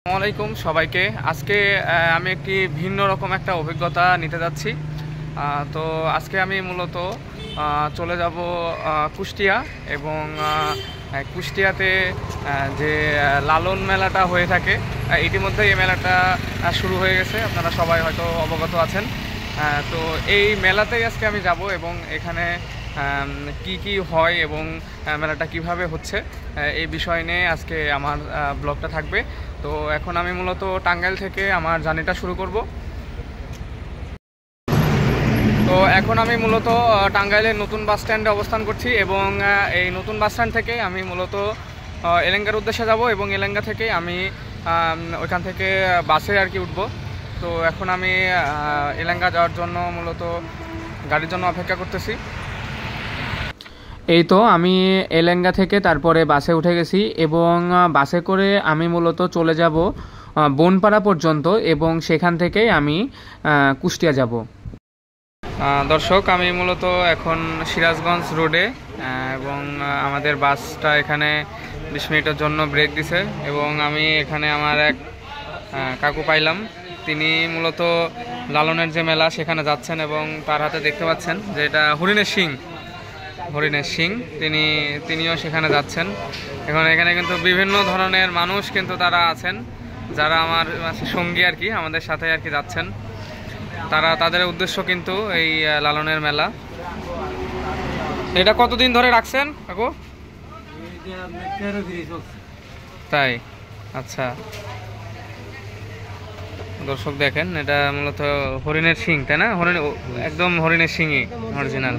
আসসালামাইকুম সবাইকে। আজকে আমি একটি ভিন্ন রকম একটা অভিজ্ঞতা নিতে যাচ্ছি। তো আজকে আমি মূলত চলে যাব কুষ্টিয়া এবং কুষ্টিয়াতে যে লালন মেলাটা হয়ে থাকে, ইতিমধ্যে এই মেলাটা শুরু হয়ে গেছে, আপনারা সবাই হয়তো অবগত আছেন। তো এই মেলাতেই আজকে আমি যাব এবং এখানে কি কি হয় এবং মেলাটা কিভাবে হচ্ছে এই বিষয় নিয়ে আজকে আমার ব্লগটা থাকবে। তো এখন আমি মূলত টাঙ্গাইল থেকে আমার জার্নিটা শুরু করব। তো এখন আমি মূলত টাঙ্গাইলের নতুন বাস স্ট্যান্ডে অবস্থান করছি এবং এই নতুন বাস স্ট্যান্ড থেকে আমি মূলত এলেঙ্গার উদ্দেশ্যে যাব এবং এলেঙ্গা থেকে আমি ওইখান থেকে বাসে আর কি উঠবো। তো এখন আমি এলেঙ্গা যাওয়ার জন্য মূলত গাড়ির জন্য অপেক্ষা করতেছি। এই তো আমি এলেঙ্গা থেকে তারপরে বাসে উঠে গেছি এবং বাসে করে আমি মূলত চলে যাব বনপাড়া পর্যন্ত এবং সেখান থেকে আমি কুষ্টিয়া যাব। দর্শক, আমি মূলত এখন সিরাজগঞ্জ রোডে এবং আমাদের বাসটা এখানে 20 মিনিটের জন্য ব্রেক দিছে এবং আমি এখানে আমার এক কাকু পাইলাম। তিনি মূলত লালনের যে মেলা সেখানে যাচ্ছেন এবং তার হাতে দেখতে পাচ্ছেন যে এটা হরিণের শিং, তিনিও সেখানে যাচ্ছেন। এখন এখানে কিন্তু বিভিন্ন ধরনের মানুষ কিন্তু তারা আছেন, যারা আমার সঙ্গী আর কি, আমাদের সাথে আর কি যাচ্ছেন। তাদের উদ্দেশ্য কিন্তু এই লালনের মেলা। এটা কতদিন ধরে রাখছেন কাকু? তাই, আচ্ছা। দর্শক দেখেন, এটা মূলত হরিণের শিং, তাই না? একদম হরিণের শিংই অরিজিনাল।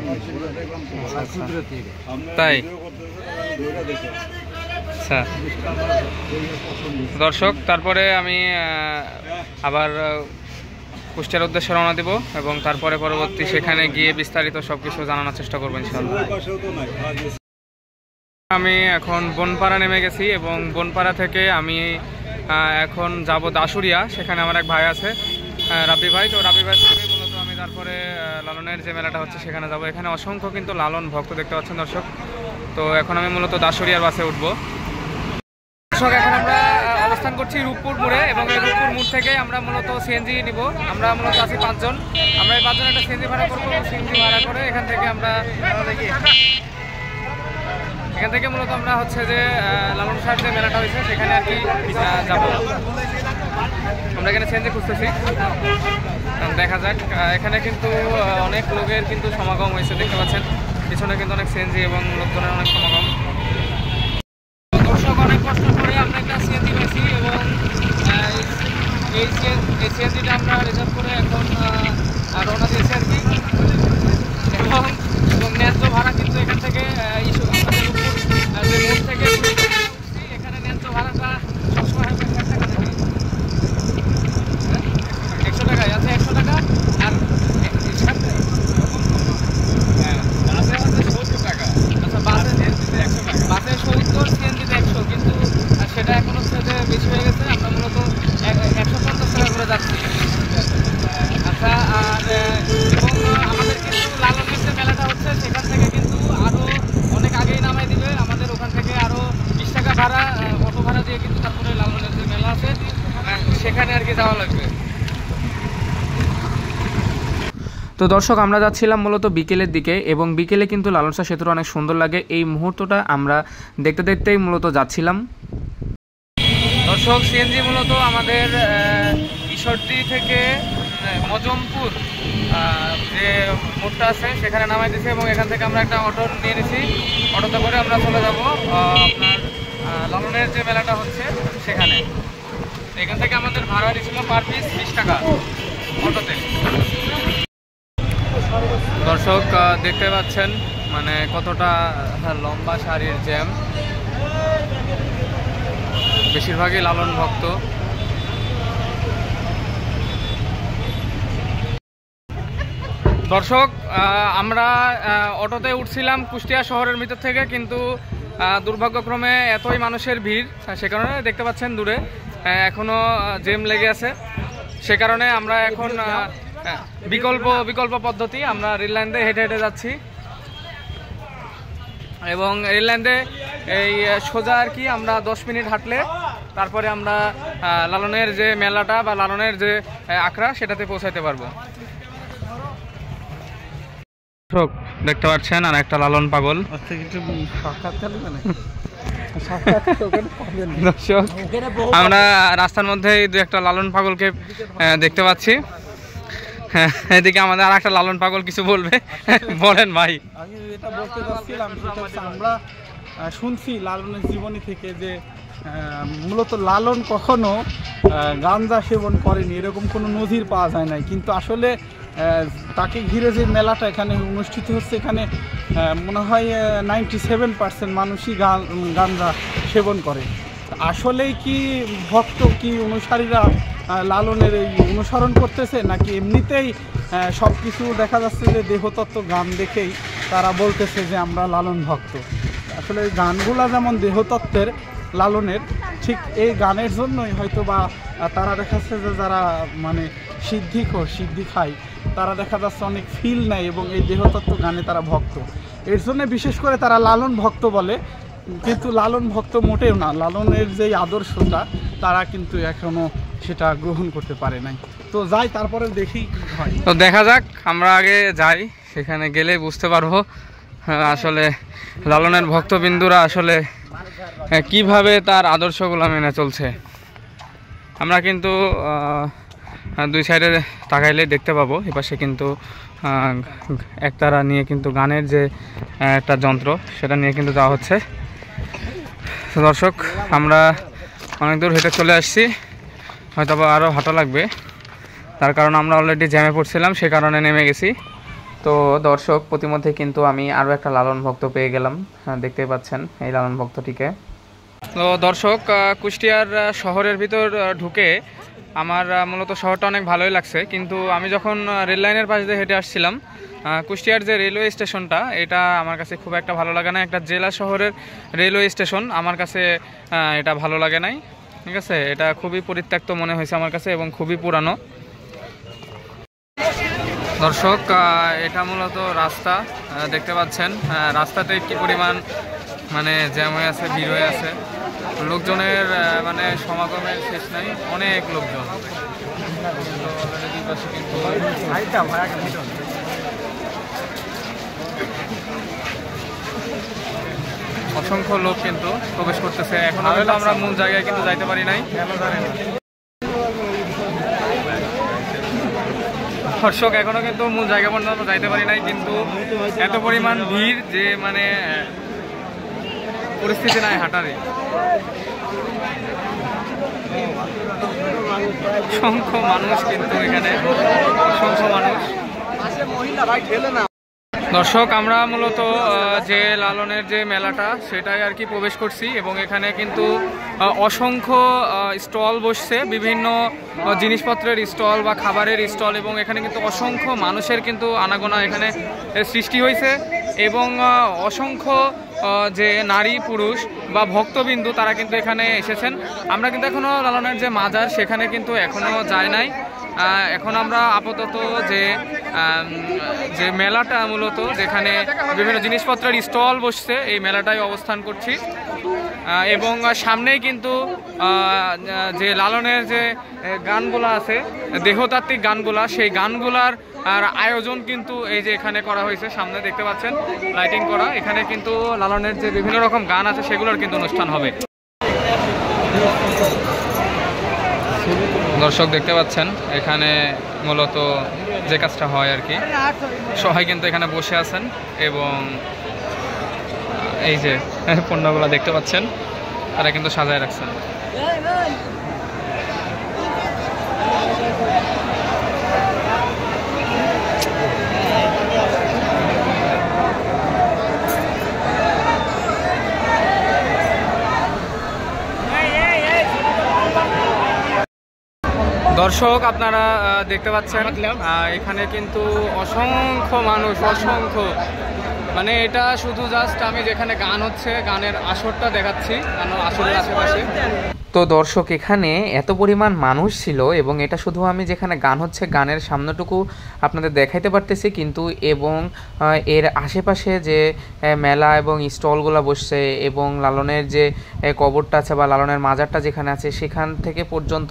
তাই, আচ্ছা। দর্শক, তারপরে আমি আবার কুষ্টিয়ার উদ্দেশ্যে রওনা দিব এবং তারপরে পরবর্তী সেখানে গিয়ে বিস্তারিত সবকিছু জানানোর চেষ্টা করবো ইনশাআল্লাহ। আমি এখন বনপাড়া নেমে গেছি এবং বনপাড়া থেকে আমি এখন যাব দাসুরিয়া। সেখানে আমার এক ভাই আছে, রাব্বি ভাই। তো রাব্বি ভাই থেকে মূলত আমি তারপরে লালনের যে মেলাটা হচ্ছে সেখানে যাব। এখানে অসংখ্য কিন্তু লালন ভক্ত দেখতে পাচ্ছেন দর্শক। তো এখন আমি মূলত দাসুরিয়ার বাসে উঠবো। দর্শক, এখন আমরা অবস্থান করছি রূপপুর মোড়ে এবং এই রূপপুর মোড় থেকে আমরা মূলত সিএনজি নিব। আমরা মূলত আছি 5 জন। আমরা এই 5 জন একটা সিএনজি ভাড়া করবো। সিএনজি ভাড়া করে এখান থেকে মূলত আমরা হচ্ছে যে লালন শাহের যে মেলাটা হয়েছে সেখানে আর কি যাবো। আমরা এখানে সিএনজি খুঁজতেছি, দেখা যাক। এখানে কিন্তু অনেক লোকের কিন্তু সমাগম হয়েছে, দেখতে পাচ্ছেন পিছনে কিন্তু অনেক সিএনজি এবং লোকজনের অনেক সমাগম। দর্শক, অনেক কষ্ট করে আমরা একটা সিএনজি পেয়েছি এবং এই সিএনজিটা আমরা রিজার্ভ করে এখন রওনা দিয়েছি আর কি। এবং ন্যায্য ভাড়া কিন্তু এখান থেকে যে মোড় থেকে এখানে ন্যায্য ভাড়াটা সবসময় 100 টাকা থাকে। 100 টাকায় আছে, 100 টাকা। আর বাসে 70, সিএনজিতে 100, কিন্তু সেটা এখন হচ্ছে যে বেশি হয়ে গেছে। আমরা মূলত 150 টাকা করে যাচ্ছি। আচ্ছা, আর এবং আমাদের কিন্তু লালনের যে মেলাটা হচ্ছে সেখান থেকে কিন্তু আরও অনেক আগেই নামাই দিবে। আমাদের ওখান থেকে আরও 20 টাকা ভাড়া, অটো ভাড়া দিয়ে কিন্তু তারপরে লালনের যে মেলা আছে সেখানে আর কি যাওয়া লাগবে। তো দর্শক, আমরা যাচ্ছিলাম মূলত বিকেলের দিকে এবং বিকেলে কিন্তু লালন শাহ সেতুটা অনেক সুন্দর লাগে। এই মুহূর্তটা আমরা দেখতে দেখতেই মূলত যাচ্ছিলাম। দর্শক, সিএনজি মূলত আমাদের ঈশ্বরদী থেকে মজমপুর যে মোড়টা আছে সেখানে নামাই দিয়েছে এবং এখান থেকে আমরা একটা অটো নিয়ে নিয়েছি। অটোতে করে আমরা চলে যাব আপনার লালনের যে মেলাটা হচ্ছে সেখানে। এখান থেকে আমাদের ভাড়া দিয়েছিল পার পিস 20 টাকা অটোতে। দর্শক, দেখতে পাচ্ছেন মানে কতটা লম্বা সারির জ্যাম, বেশিরভাগই লালন ভক্ত। দর্শক, আমরা অটোতে উঠছিলাম কুষ্টিয়া শহরের ভিতর থেকে, কিন্তু দুর্ভাগ্যক্রমে এতই মানুষের ভিড়, সে কারণে দেখতে পাচ্ছেন দূরে এখনো জ্যাম লেগে আছে। সে কারণে আমরা এখন বিকল্প পদ্ধতি, আমরা রেল লাইন দিয়ে হেঁটে হেঁটে যাচ্ছি এবং রেল লাইন দিয়ে এই সোজা আর কি আমরা 10 মিনিট হাঁটলে তারপরে আমরা লালনের যে মেলাটা বা লালনের যে আখড়া সেটাতে পৌঁছাতে পারবো। দেখতে পাচ্ছেন আর একটা লালন পাগল। দর্শক আমরা রাস্তার মধ্যে দু একটা লালন পাগলকে দেখতে পাচ্ছি। হ্যাঁ, এদিকে আমাদের আর একটা লালন পাগল কিছু বলবে। বলেন ভাই। আমি এটা বলতে চাচ্ছিলাম, সেটা হচ্ছে আমরা শুনছি লালনের জীবনী থেকে যে মূলত লালন কখনো গাঞ্জা সেবন করেনি, এরকম কোনো নজির পাওয়া যায় নাই। কিন্তু আসলে তাকে ঘিরে যে মেলাটা এখানে অনুষ্ঠিত হচ্ছে, এখানে মনে হয় 97% মানুষই গাঞ্জা সেবন করে। আসলেই কি ভক্ত কি অনুসারীরা লালনের এই অনুসরণ করতেছে, নাকি এমনিতেই সব কিছু দেখা যাচ্ছে যে দেহতত্ত্ব গান দেখেই তারা বলতেছে যে আমরা লালন ভক্ত? আসলে এই গানগুলা যেমন দেহতত্ত্বের লালনের, ঠিক এই গানের জন্যই হয়তো বা তারা দেখা যাচ্ছে যে যারা মানে সিদ্ধি খায় তারা দেখা যাচ্ছে অনেক ফিল নেয় এবং এই দেহতত্ত্ব গানে তারা ভক্ত। এর জন্য বিশেষ করে তারা লালন ভক্ত বলে, কিন্তু লালন ভক্ত মোটেও না। লালনের যে আদর্শটা তারা কিন্তু এখনো সেটা গ্রহণ করতে পারে নাই। তো যাই, তারপরে দেখি হয়। তো দেখা যাক, আমরা আগে যাই, সেখানে গেলে বুঝতে পারবো আসলে লালনের ভক্তবিন্দুরা আসলে কিভাবে তার আদর্শগুলো মেনে চলছে। আমরা কিন্তু দুই সাইডে তাকাইলে দেখতে পাবো এপাশে কিন্তু একতারা নিয়ে কিন্তু গানের যে একটা যন্ত্র সেটা নিয়ে কিন্তু যাওয়া হচ্ছে। তো দর্শক আমরা অনেক দূর হেঁটে চলে আসছি, হয়তো আরও হাঁটা লাগবে, তার কারণ আমরা অলরেডি জ্যামে পড়ছিলাম, সে কারণে নেমে গেছি। তো দর্শক প্রতিমধ্যে কিন্তু আমি আরও একটা লালন ভক্ত পেয়ে গেলাম, দেখতেই পাচ্ছেন এই লালন ভক্তটিকে। তো দর্শক কুষ্টিয়ার শহরের ভিতর ঢুকে আমার মূলত শহরটা অনেক ভালোই লাগছে, কিন্তু আমি যখন রেল লাইনের পাশ দিয়ে হেঁটে আসছিলাম, কুষ্টিয়ার যে রেলওয়ে স্টেশনটা এটা আমার কাছে খুব একটা ভালো লাগে না। একটা জেলা শহরের রেলওয়ে স্টেশন আমার কাছে এটা ভালো লাগে নাই, ঠিক আছে। এটা খুবই পরিত্যক্ত মনে হয়েছে আমার কাছে এবং খুবই পুরানো। দর্শক এটা মূলত রাস্তা, দেখতে পাচ্ছেন রাস্তাতে কি পরিমাণ মানে জ্যাম হয়ে আছে, ভিড় হয়ে আছে, লোকজনের মানে সমাগমের শেষ নাই, অনেক লোকজন। অসংখ্য লোক কিন্তু প্রবেশ করতেছে, এখন হয়তো আমরা মূল জায়গায় কিন্তু যাইতে পারি নাই। দর্শক এখনো কিন্তু মূল জায়গা পর্যন্ত যাইতে পারি নাই, কিন্তু এত পরিমাণ ভিড় যে মানে পরিস্থিতি নাই হাঁটারে। অসংখ্য মানুষ কিন্তু এখানে, অসংখ্য মানুষ। দর্শক আমরা মূলত যে লালনের যে মেলাটা সেটাই আর কি প্রবেশ করছি, এবং এখানে কিন্তু অসংখ্য স্টল বসছে, বিভিন্ন জিনিসপত্রের স্টল বা খাবারের স্টল, এবং এখানে কিন্তু অসংখ্য মানুষের কিন্তু আনাগোনা এখানে সৃষ্টি হয়েছে, এবং অসংখ্য যে নারী পুরুষ বা ভক্তবিন্দু তারা কিন্তু এখানে এসেছেন। আমরা কিন্তু এখনও লালনের যে মাজার সেখানে কিন্তু এখনও যায় নাই। এখন আমরা আপাতত যে মেলাটা মূলত যেখানে বিভিন্ন জিনিসপত্রের স্টল বসছে এই মেলাটায় অবস্থান করছি, এবং সামনেই কিন্তু যে লালনের যে গানগুলো আছে, দেহতাত্ত্বিক গানগুলা, সেই গানগুলার আর আয়োজন কিন্তু এই যে এখানে করা হয়েছে, সামনে দেখতে পাচ্ছেন লাইটিং করা। এখানে কিন্তু লালনের যে বিভিন্ন রকম গান আছে সেগুলোর কিন্তু অনুষ্ঠান হবে। দর্শক দেখতে পাচ্ছেন এখানে মূলত যে কাজটা হয় আর কি, সবাই কিন্তু এখানে বসে আছেন, এবং এই যে পণ্যগুলো দেখতে পাচ্ছেন তারা কিন্তু সাজায় রাখছেন। দর্শক আপনারা দেখতে পাচ্ছেন এখানে কিন্তু অসংখ্য মানুষ, অসংখ্য, মানে এটা শুধু জাস্ট আমি যেখানে গান হচ্ছে গানের আসরটা দেখাচ্ছি, আসরের আশেপাশে তো দর্শক এখানে এত পরিমাণ মানুষ ছিল এবং এটা শুধু আমি যেখানে গান হচ্ছে গানের সামনেটুকু আপনাদের দেখাইতে পারতেছি, কিন্তু এবং এর আশেপাশে যে মেলা এবং স্টলগুলো বসছে এবং লালনের যে কবরটা আছে বা লালনের মাজারটা যেখানে আছে সেখান থেকে পর্যন্ত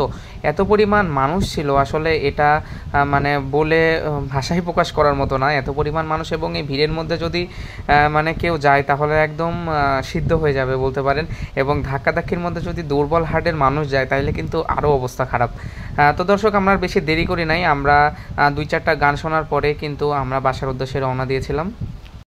এত পরিমাণ মানুষ ছিল, আসলে এটা মানে বলে ভাষায় প্রকাশ করার মতো না, এত পরিমাণ মানুষ। এবং এই ভিড়ের মধ্যে যদি মানে কেউ যায় তাহলে একদম সিদ্ধ হয়ে যাবে বলতে পারেন, এবং ধাক্কাধাক্কির মধ্যে যদি দুর্বল হার্টের মানুষ যায় তাহলে কিন্তু আরও অবস্থা খারাপ। তো দর্শক আমরা আর বেশি দেরি করি নাই, আমরা 2-4টা গান শোনার পরে কিন্তু আমরা বাসার উদ্দেশ্যে রওনা দিয়েছিলাম।